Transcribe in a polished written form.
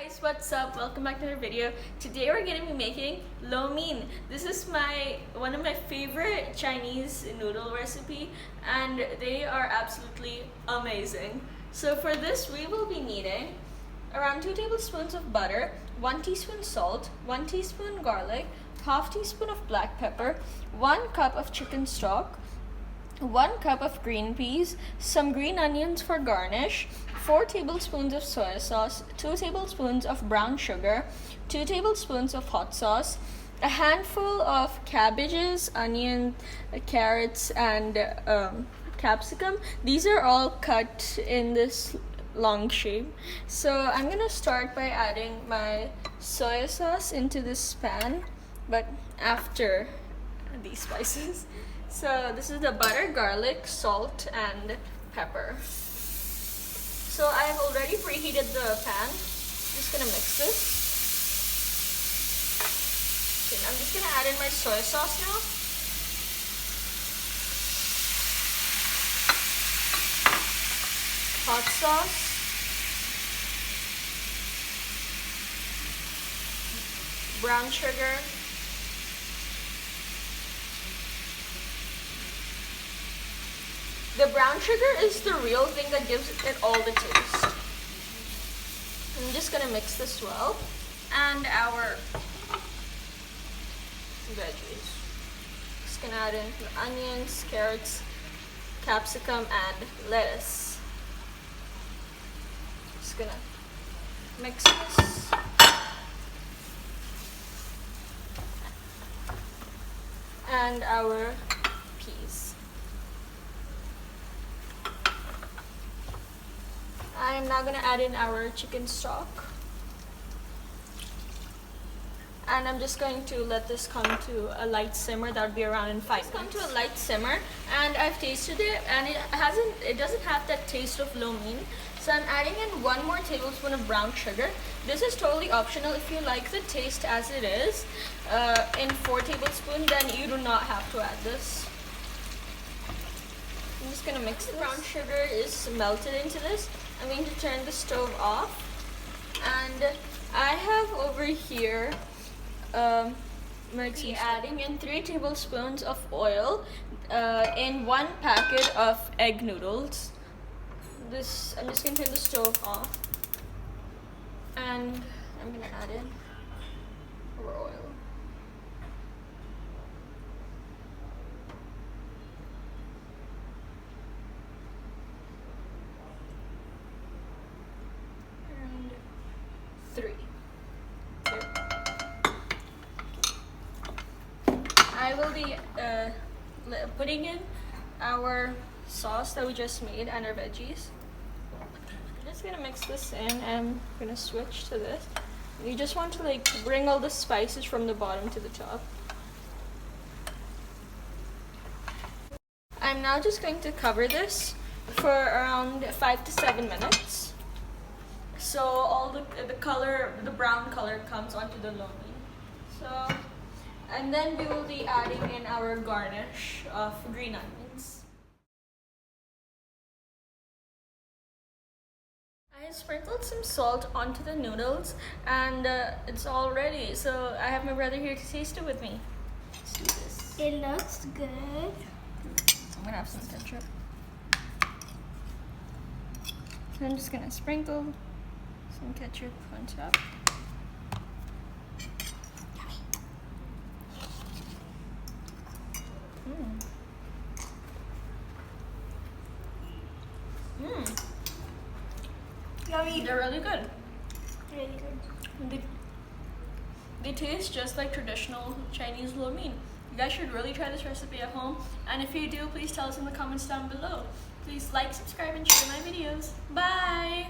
Guys, what's up? Welcome back to another video. Today we're going to be making lo mein. This is one of my favorite Chinese noodle recipe and they are absolutely amazing. So for this we will be needing around 2 tablespoons of butter, 1 teaspoon salt, 1 teaspoon garlic, half teaspoon of black pepper, 1 cup of chicken stock, 1 cup of green peas, some green onions for garnish, 4 tablespoons of soy sauce, 2 tablespoons of brown sugar, 2 tablespoons of hot sauce, a handful of cabbages, onion, carrots, and capsicum. These are all cut in this long shape. So I'm gonna start by adding my soy sauce into this pan, but after these spices. So this is the butter, garlic, salt, and pepper. So I've already preheated the pan. Just gonna mix this. Okay, I'm just gonna add in my soy sauce now. Hot sauce. Brown sugar. The brown sugar is the real thing that gives it all the taste. I'm just gonna mix this well. And our veggies. Just gonna add in the onions, carrots, capsicum, and lettuce. Just gonna mix this. And our peas. I'm now gonna add in our chicken stock. And I'm just going to let this come to a light simmer. That would be around in 5 minutes. Come to a light simmer, and I've tasted it, and it doesn't have that taste of lo mein. So I'm adding in 1 more tablespoon of brown sugar. This is totally optional. If you like the taste as it is, in 4 tablespoons, then you do not have to add this. I'm just gonna mix it. Brown sugar is melted into this. I'm going to turn the stove off, and I have over here adding in 3 tablespoons of oil in 1 packet of egg noodles. I'm just going to turn the stove off, and I'm going to add in our oil. And 3. I will be putting in our sauce that we just made and our veggies. I'm just gonna mix this in, and I'm gonna switch to this. You just want to bring all the spices from the bottom to the top. I'm now just going to cover this for around 5 to 7 minutes. So all the brown color comes onto the lo mein. And then we will be adding in our garnish of green onions. I sprinkled some salt onto the noodles, and it's all ready. So I have my brother here to taste it with me. Let's do this. It looks good. I'm gonna have some ketchup. So I'm just gonna sprinkle some ketchup on top. Yummy. They're really good. Really good. They taste just like traditional Chinese lo mein. You guys should really try this recipe at home. And if you do, please tell us in the comments down below. Please like, subscribe, and share my videos. Bye!